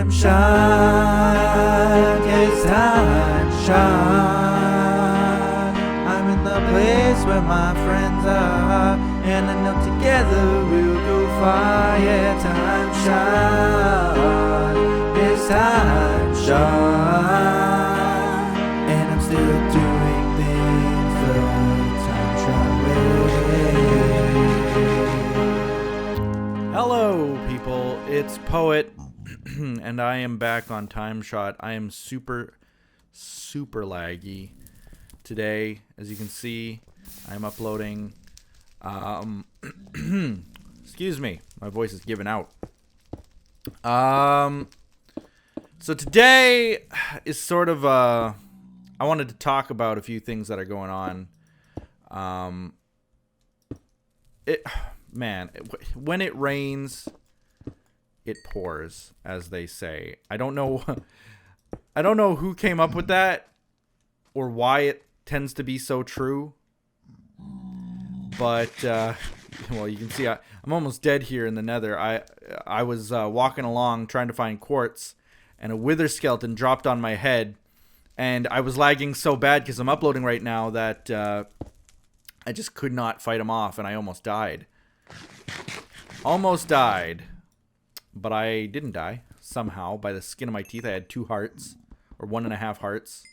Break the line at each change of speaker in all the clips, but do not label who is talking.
time shot, it's time shot. I'm in the place where my friends are, and I know together we'll go far. Yeah, time shot, it's time shot, and I'm still doing things the time shot way. Hello, people. It's Poet, and I am back on TimeShot. I am super laggy today. As you can see, I'm uploading. Excuse me, my voice is giving out. So today is sort of I wanted to talk about a few things that are going on. When it rains, it pours, as they say. I don't know who came up with that or why it tends to be so true. But well, you can see I'm almost dead here in the nether. I was walking along trying to find quartz, and a wither skeleton dropped on my head, and I was lagging so bad because I'm uploading right now that I just could not fight him off, and I almost died. But I didn't die somehow by the skin of my teeth. I had 2 hearts, or 1.5 hearts.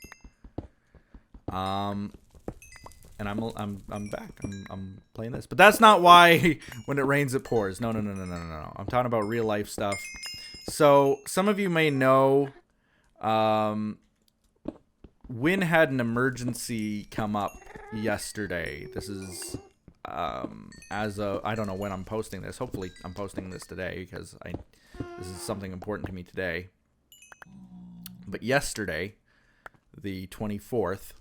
And I'm back. I'm playing this, but that's not why when it rains it pours. No. I'm talking about real life stuff. So some of you may know, Win had an emergency come up yesterday. This is I don't know when I'm posting this. Hopefully I'm posting this today because this is something important to me today. But yesterday, the 24th,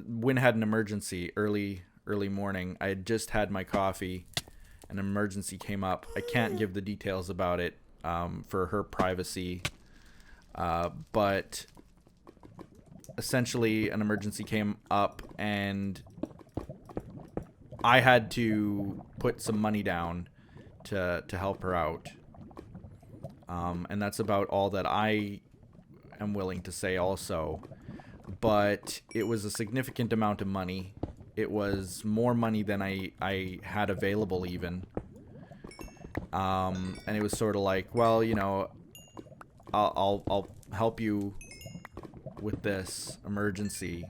Win had an emergency early morning. I had just had my coffee. An emergency came up. I can't give the details about it for her privacy. But essentially an emergency came up and I had to put some money down to help her out. And that's about all that I am willing to say also. But it was a significant amount of money. It was more money than I had available even. And it was sort of like, well, you know, I'll help you with this emergency.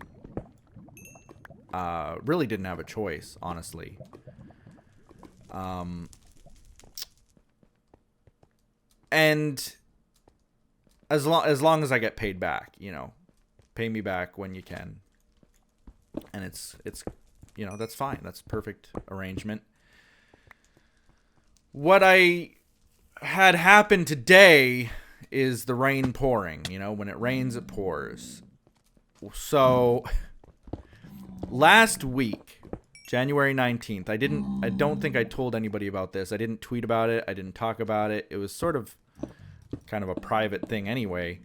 Really didn't have a choice, honestly. And as long as I get paid back, you know, pay me back when you can. And it's you know, that's fine. That's a perfect arrangement. What I had happen today is the rain pouring. You know, when it rains, it pours. So last week, January 19th, I don't think I told anybody about this. I didn't tweet about it. I didn't talk about it. It was sort of kind of a private thing anyway.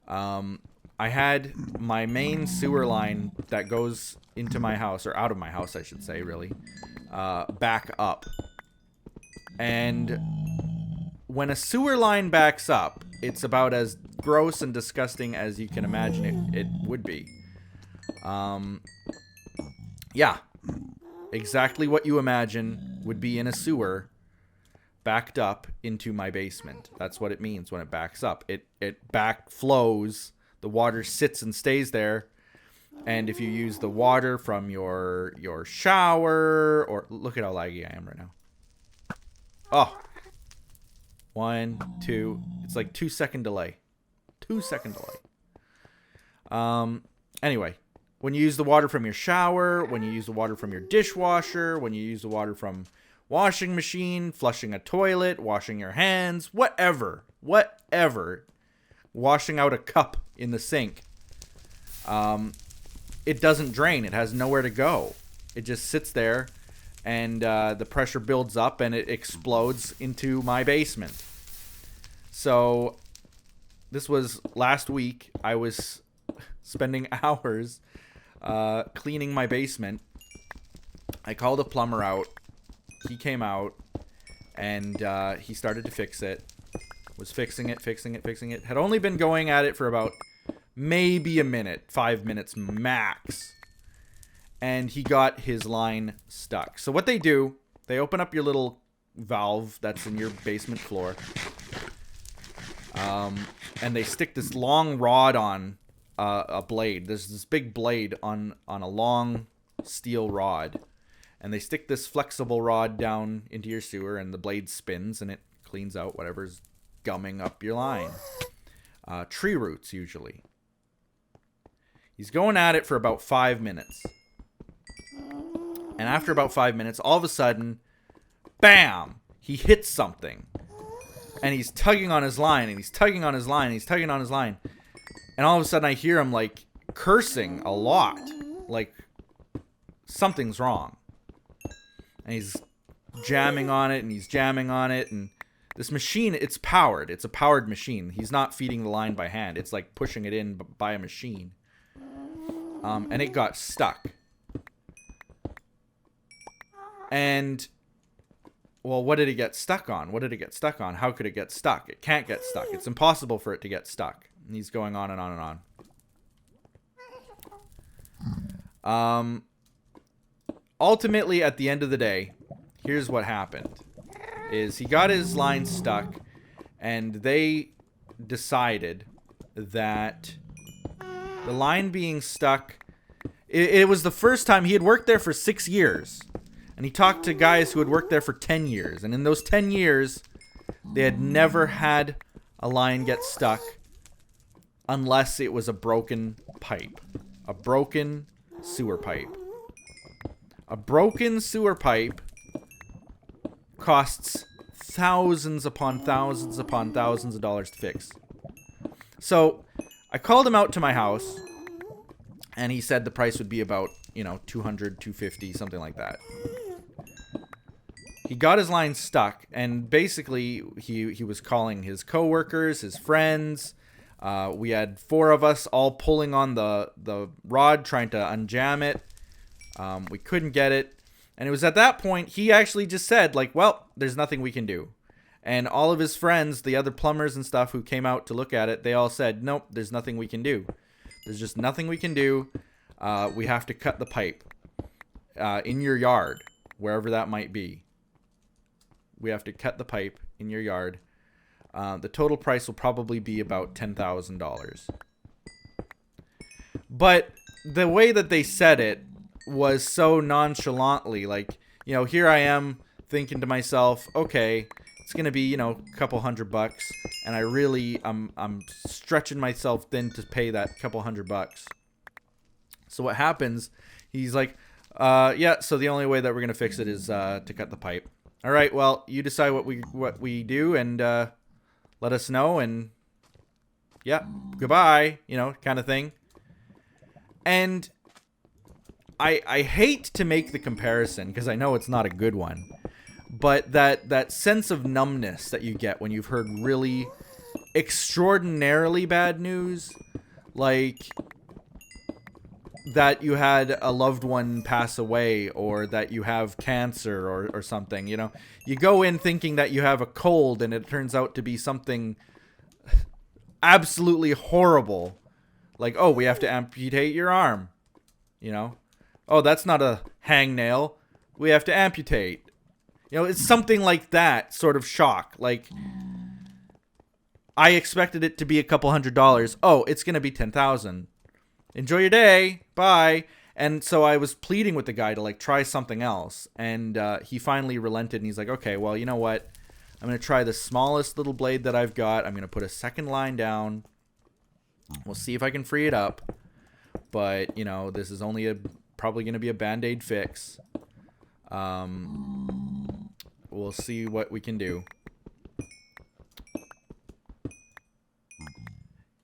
I had my main sewer line that goes into my house, or out of my house, I should say, really, back up. And when a sewer line backs up, it's about as gross and disgusting as you can imagine it would be. Yeah, exactly what you imagine would be in a sewer backed up into my basement. That's what it means when it backs up. It backflows. The water sits and stays there. And if you use the water from your shower, or look at how laggy I am right now. Oh, 1, 2. It's like 2-second delay. 2-second delay. Anyway, when you use the water from your shower, when you use the water from your dishwasher, when you use the water from washing machine, flushing a toilet, washing your hands, whatever, washing out a cup in the sink, it doesn't drain. It has nowhere to go. It just sits there, and the pressure builds up, and it explodes into my basement. So this was last week. I was spending hours cleaning my basement. I called a plumber out. He came out, and he started to fix it. Was fixing it. Had only been going at it for about maybe a minute, 5 minutes max. And he got his line stuck. So what they do, they open up your little valve that's in your basement floor. And they stick this long rod on a blade. There's this big blade on a long steel rod. And they stick this flexible rod down into your sewer, and the blade spins, and it cleans out whatever's gumming up your line. Tree roots, usually. He's going at it for about 5 minutes. And after about 5 minutes, all of a sudden, bam! He hits something. And he's tugging on his line, and he's tugging on his line, and he's tugging on his line. And all of a sudden, I hear him, like, cursing a lot. Like, something's wrong. And he's jamming on it, and he's jamming on it, and this machine, it's powered. It's a powered machine. He's not feeding the line by hand. It's like pushing it in by a machine. And it got stuck. And, well, what did it get stuck on? What did it get stuck on? How could it get stuck? It can't get stuck. It's impossible for it to get stuck. And he's going on and on and on. Ultimately, at the end of the day, here's what happened. Is he got his line stuck, and they decided that the line being stuck, it was the first time. He had worked there for 6 years, and he talked to guys who had worked there for 10 years, and in those 10 years, they had never had a line get stuck unless it was a broken pipe, a broken sewer pipe. A broken sewer pipe costs thousands upon thousands upon thousands of dollars to fix. So I called him out to my house, and he said the price would be about, $200, $250, something like that. He got his line stuck, and basically he was calling his coworkers, his friends. We had 4 of us all pulling on the rod, trying to unjam it. We couldn't get it. And it was at that point, he actually just said, like, well, there's nothing we can do. And all of his friends, the other plumbers and stuff who came out to look at it, they all said, nope, there's nothing we can do. There's just nothing we can do. We have to cut the pipe in your yard, wherever that might be. We have to cut the pipe in your yard. The total price will probably be about $10,000. But the way that they said it was so nonchalantly, like, here I am thinking to myself, okay, it's gonna be, a couple $100, and I'm stretching myself thin to pay that couple $100. So what happens? He's like, yeah. So the only way that we're gonna fix it is to cut the pipe. All right. Well, you decide what we do, and let us know, and yeah, goodbye. Kind of thing. And I hate to make the comparison because I know it's not a good one, but that sense of numbness that you get when you've heard really extraordinarily bad news, like that you had a loved one pass away, or that you have cancer or something, you go in thinking that you have a cold, and it turns out to be something absolutely horrible. Like, oh, we have to amputate your arm, Oh, that's not a hangnail. We have to amputate. It's something like that sort of shock. Like, I expected it to be a couple $100. Oh, it's going to be $10,000. Enjoy your day. Bye. And so I was pleading with the guy to, like, try something else. And he finally relented, and he's like, okay, well, you know what? I'm going to try the smallest little blade that I've got. I'm going to put a second line down. We'll see if I can free it up. But, this is only probably going to be a Band-Aid fix. We'll see what we can do.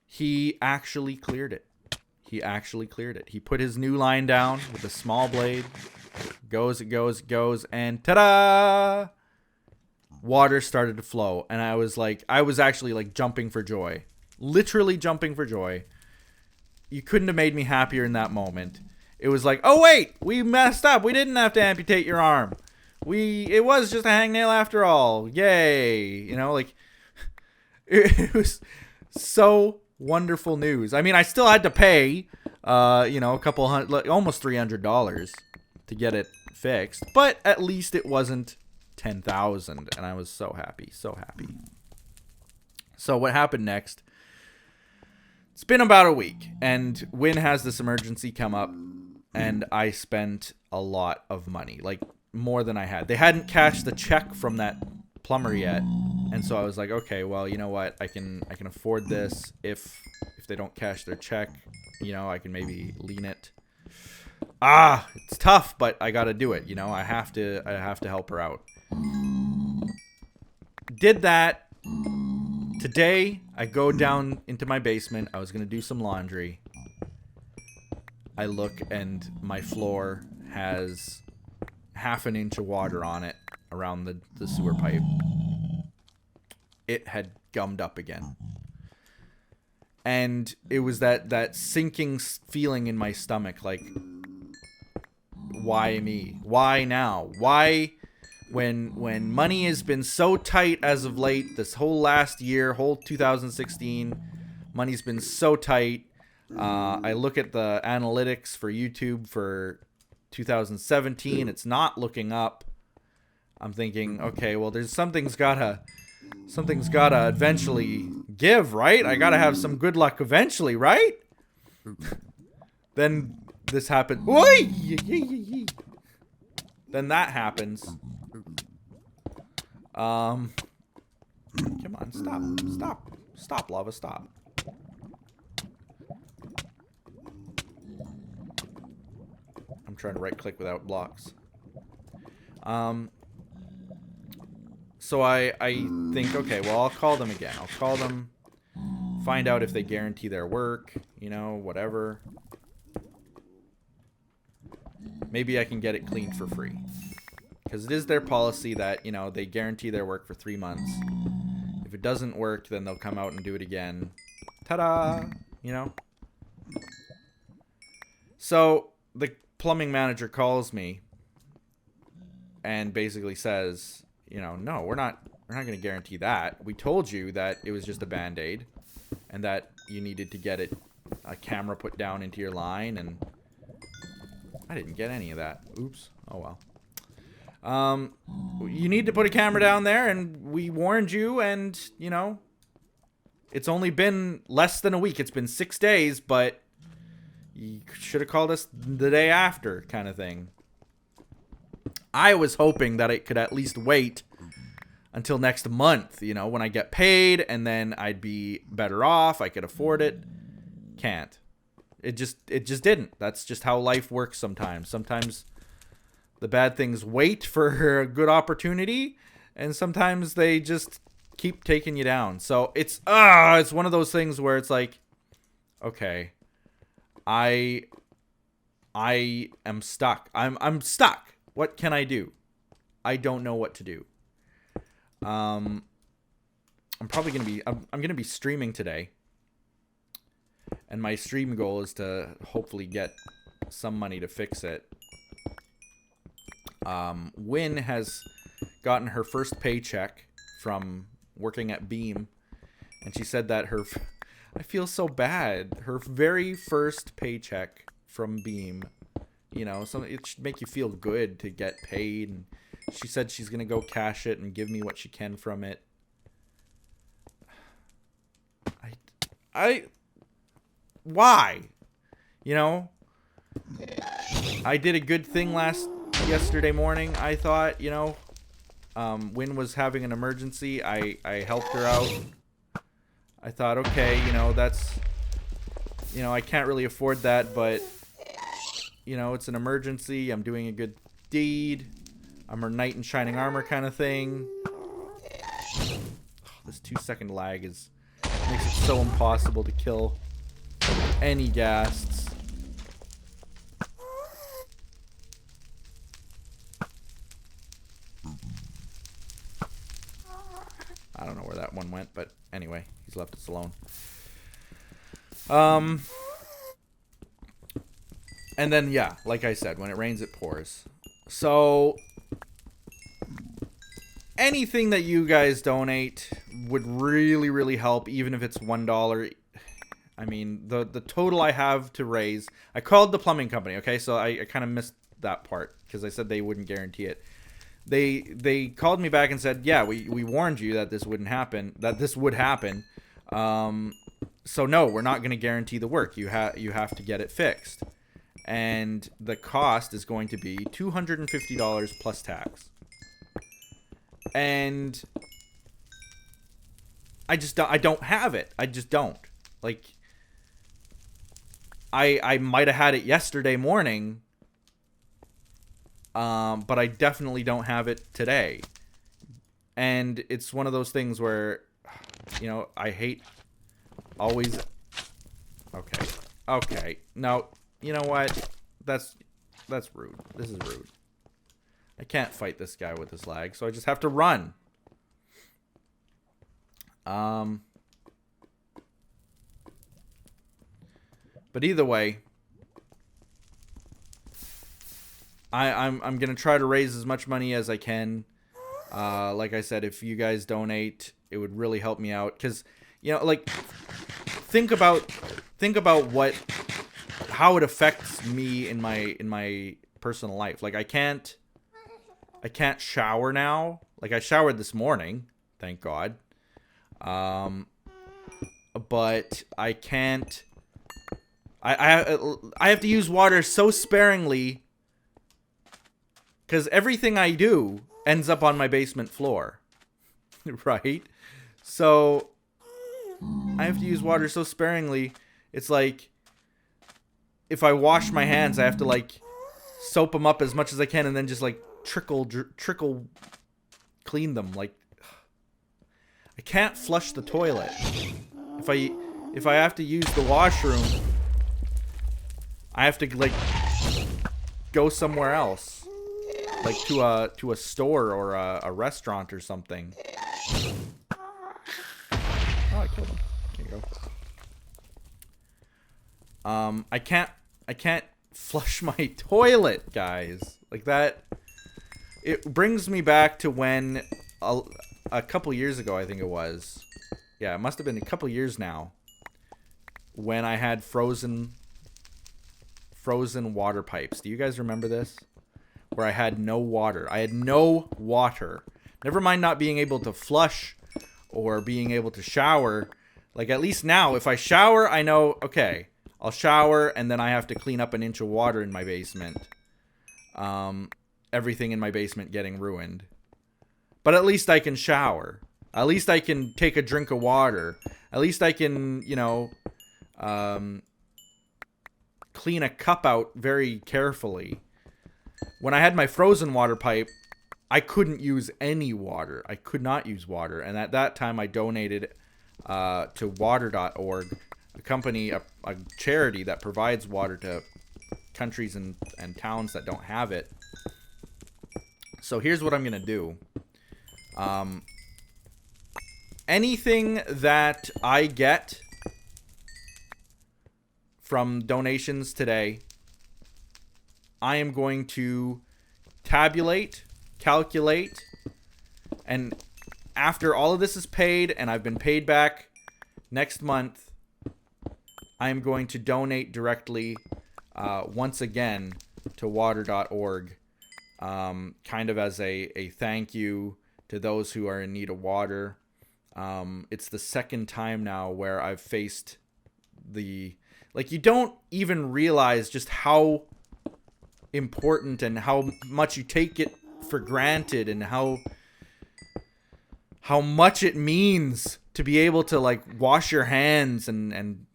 He actually cleared it. He put his new line down with a small blade. It goes, and ta-da! Water started to flow, and I was actually like jumping for joy. Literally jumping for joy. You couldn't have made me happier in that moment. It was like, oh wait, we messed up. We didn't have to amputate your arm. It was just a hangnail after all. Yay. It was so wonderful news. I mean, I still had to pay, a couple hundred, like almost $300 to get it fixed, but at least it wasn't 10,000, and I was so happy, so happy. So what happened next? It's been about a week, and Win has this emergency come up, and I spent a lot of money, like more than I had. They hadn't cashed the check from that plumber yet, and so I was like, okay, well, you know what? I can afford this. If they don't cash their check, I can maybe lean it. It's tough, but I got to do it. I have to help her out. Did that. Today, I go down into my basement. I was going to do some laundry. I look, and my floor has half an inch of water on it around the sewer pipe. It had gummed up again. And it was that sinking feeling in my stomach, like, why me? Why now? Why, when money has been so tight as of late, this whole last year, whole 2016, money's been so tight. I look at the analytics for YouTube for 2017. It's not looking up. I'm thinking, okay, well, something's gotta eventually give, right? I gotta have some good luck eventually, right? Then this happened. Then that happens. Come on, stop, lava, stop. I'm trying to right click without blocks. So I think, okay, well, I'll call them again. I'll call them, find out if they guarantee their work, whatever. Maybe I can get it cleaned for free. Because it is their policy that, they guarantee their work for 3 months. If it doesn't work, then they'll come out and do it again. Ta-da! So, the plumbing manager calls me and basically says, no, we're not going to guarantee that. We told you that it was just a Band-Aid and that you needed to get a camera put down into your line, and I didn't get any of that. Oops. Oh, well. You need to put a camera down there, and we warned you, and, it's only been less than a week. It's been 6 days, but you should have called us the day after, kind of thing. I was hoping that it could at least wait until next month, when I get paid, and then I'd be better off. I could afford it. Can't. It just didn't. That's just how life works sometimes. Sometimes the bad things wait for a good opportunity, and sometimes they just keep taking you down. So it's one of those things where it's like, okay, I am stuck. I'm stuck. What can I do? I don't know what to do. I'm probably I'm gonna be streaming today, and my stream goal is to hopefully get some money to fix it. Win has gotten her first paycheck from working at Beam, and she said that I feel so bad. Her very first paycheck from Beam, it should make you feel good to get paid, and she said she's gonna go cash it and give me what she can from it. Why? I did a good thing yesterday morning. I thought, Win was having an emergency. I helped her out. I thought, okay, that's, I can't really afford that, but, it's an emergency. I'm doing a good deed. I'm her knight in shining armor kind of thing. This 2-second lag makes it so impossible to kill any ghasts. I don't know where that one went, but anyway, he's left us alone. And then, yeah, like I said, when it rains, it pours. So, anything that you guys donate would really, really help, even if it's $1. I mean, the total I have to raise... I called the plumbing company, okay? So I kind of missed that part because I said they wouldn't guarantee it. They called me back and said, yeah, we warned you that this wouldn't happen, that this would happen. So no, we're not going to guarantee the work. You have to get it fixed. And the cost is going to be $250 plus tax. And I don't have it. I just don't. Like, I might have had it yesterday morning, but I definitely don't have it today. And it's one of those things where, you know, I hate always... Okay. Okay. No, you know what? That's rude. This is rude. I can't fight this guy with his lag, so I just have to run. But either way, I'm gonna try to raise as much money as I can. Like I said, if you guys donate, it would really help me out. Cause, you know, like, think about how it affects me in my personal life. Like, I can't shower now. Like, I showered this morning, thank God. But I can't. I have to use water so sparingly because everything I do ends up on my basement floor, right? So I have to use water so sparingly. It's like if I wash my hands, I have to like soap them up as much as I can and then just like trickle clean them. Like, I can't flush the toilet. If I have to use the washroom, I have to like go somewhere else, like to a store or a restaurant or something. Oh, I killed him. There you go. I can't flush my toilet, guys. Like that. It brings me back to when a couple years ago, I think it was. Yeah, it must have been a couple years now. When I had frozen water pipes. Do you guys remember this? Where I had no water. I had no water. Never mind not being able to flush or being able to shower. Like, at least now, if I shower, I know, okay, I'll shower and then I have to clean up an inch of water in my basement. Everything in my basement getting ruined. But at least I can shower. At least I can take a drink of water. At least I can, you know, clean a cup out very carefully. When I had my frozen water pipe, I couldn't use any water. I could not use water. And at that time, I donated to water.org, a company, a charity that provides water to countries and towns that don't have it. So here's what I'm going to do. Anything that I get from donations today, I am going to tabulate, calculate, and after all of this is paid and I've been paid back next month, I am going to donate directly once again to water.org, kind of as a thank you to those who are in need of water. It's the second time now where I've faced the... Like, you don't even realize just how important and how much you take it for granted and how much it means to be able to, like, wash your hands and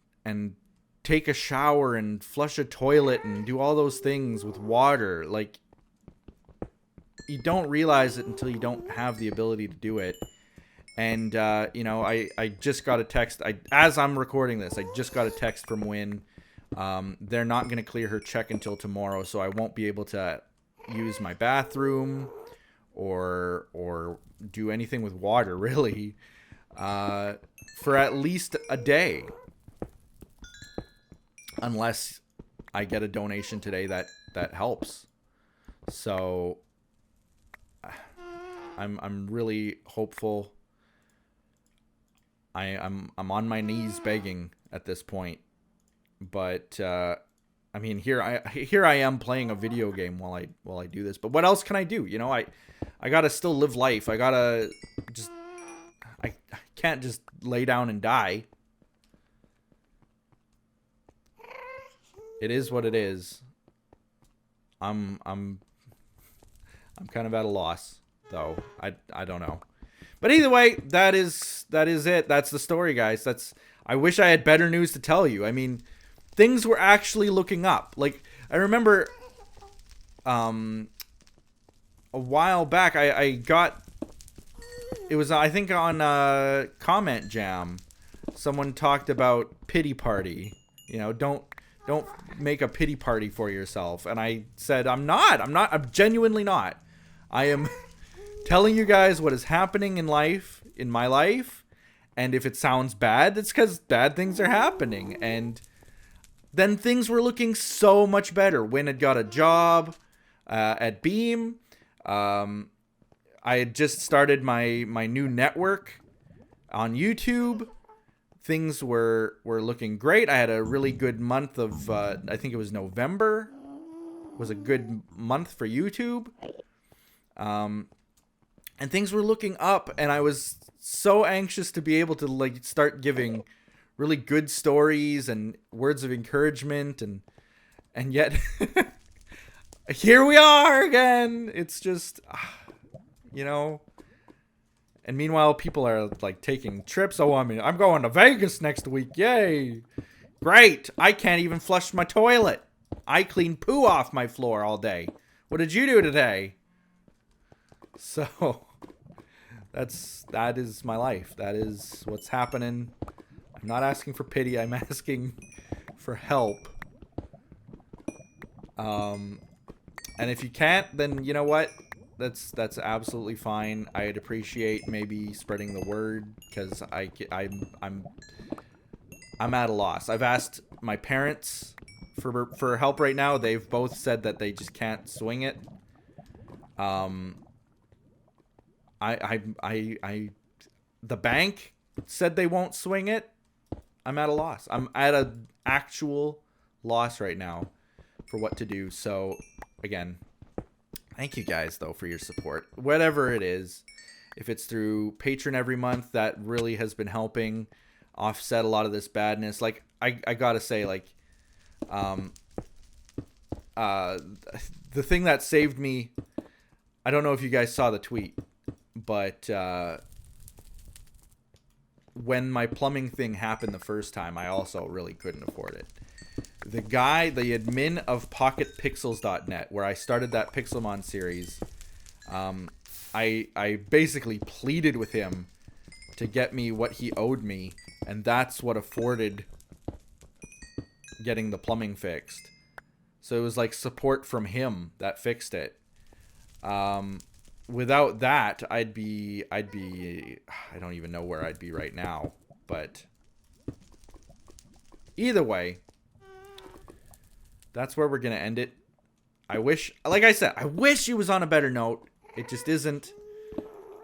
take a shower and flush a toilet and do all those things with water. Like, you don't realize it until you don't have the ability to do it. And, you know, I just got a text. As I'm recording this, I just got a text from Win. They're not going to clear her check until tomorrow, so I won't be able to use my bathroom or do anything with water, really, for at least a day. Unless I get a donation today that helps. So... I'm really hopeful. I'm on my knees begging at this point. But I mean, here I am playing a video game while I do this. But what else can I do? You know, I gotta still live life. I gotta just I can't just lay down and die. It is what it is. I'm kind of at a loss, though. I don't know. But either way, that is it. That's the story, guys. I wish I had better news to tell you. I mean, things were actually looking up. Like, I remember a while back I got, it was, I think, on Comment Jam, someone talked about pity party. You know, don't make a pity party for yourself. And I said, I'm genuinely not. I am telling you guys what is happening in my life. And if it sounds bad, it's because bad things are happening. And then things were looking so much better. Wynn had got a job at Beam. I had just started my new network on YouTube. Things were looking great. I had a really good month of, I think it was November. Was a good month for YouTube. And things were looking up, and I was so anxious to be able to like start giving really good stories and words of encouragement, and yet here we are again. It's just, you know. And meanwhile, people are like taking trips. Oh, I mean, I'm going to Vegas next week. Yay. Great. I can't even flush my toilet. I clean poo off my floor all day. What did you do today? So that is my life. That is what's happening. I'm not asking for pity. I'm asking for help. And if you can't, then you know what? That's absolutely fine. I'd appreciate maybe spreading the word, because I'm at a loss. I've asked my parents for help right now. They've both said that they just can't swing it. The bank said they won't swing it. I'm at a loss. I'm at an actual loss right now for what to do. So again, thank you guys though for your support, whatever it is. If it's through Patreon every month, that really has been helping offset a lot of this badness. Like I gotta say, like the thing that saved me, I don't know if you guys saw the tweet, but when my plumbing thing happened the first time, I also really couldn't afford it. The guy, the admin of pocketpixels.net, where I started that Pixelmon series, I basically pleaded with him to get me what he owed me, and that's what afforded getting the plumbing fixed. So it was like support from him that fixed it. Without that, I'd be, I don't even know where I'd be right now, but either way, that's where we're going to end it. I wish, like I said, I wish it was on a better note. It just isn't.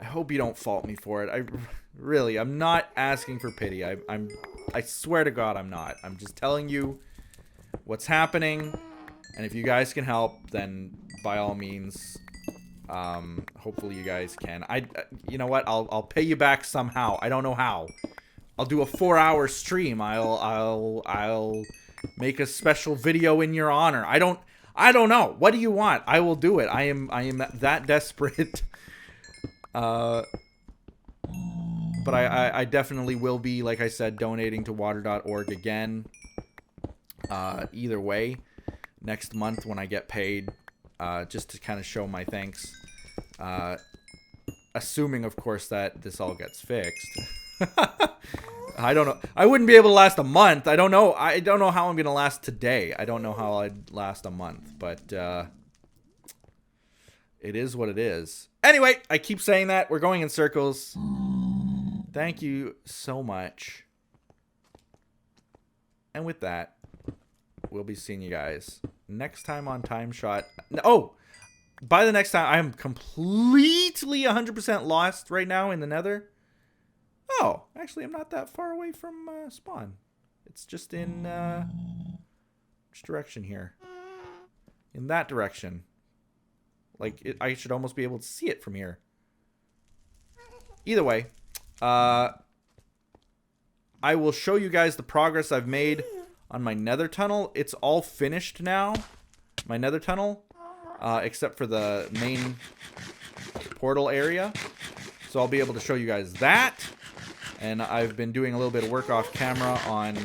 I hope you don't fault me for it. I'm not asking for pity. I swear to God, I'm not. I'm just telling you what's happening. And if you guys can help, then by all means, hopefully you guys can. You know what? I'll pay you back somehow. I don't know how. I'll do a 4-hour stream. I'll make a special video in your honor. I don't know. What do you want? I will do it. I am that desperate. But I definitely will be, like I said, donating to water.org again. Either way, next month when I get paid, just to kind of show my thanks. Assuming, of course, that this all gets fixed. I don't know. I wouldn't be able to last a month. I don't know. I don't know how I'm going to last today. I don't know how I'd last a month, but it is what it is. Anyway, I keep saying that. We're going in circles. Thank you so much. And with that, we'll be seeing you guys next time on TimeShot. Oh, by the next time, I am completely 100% lost right now in the nether. Oh, actually, I'm not that far away from spawn. It's just in which direction here? In that direction. Like, I should almost be able to see it from here. Either way, I will show you guys the progress I've made on my nether tunnel. It's all finished now, my nether tunnel, except for the main portal area. So I'll be able to show you guys that. And I've been doing a little bit of work off camera on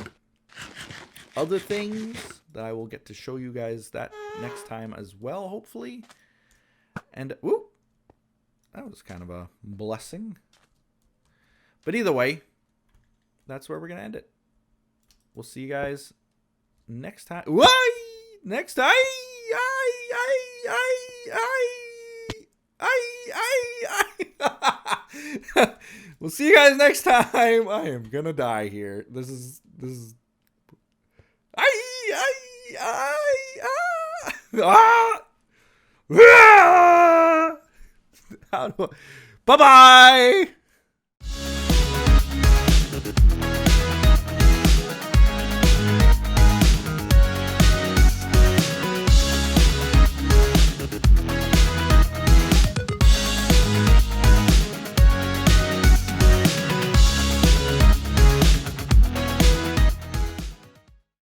other things that I will get to show you guys that next time as well, hopefully. And, whoop, that was kind of a blessing. But either way, that's where we're going to end it. We'll see you guys next time. Why? Next time. We'll see you guys next time. I am gonna die here. This is How do I... Bye-bye.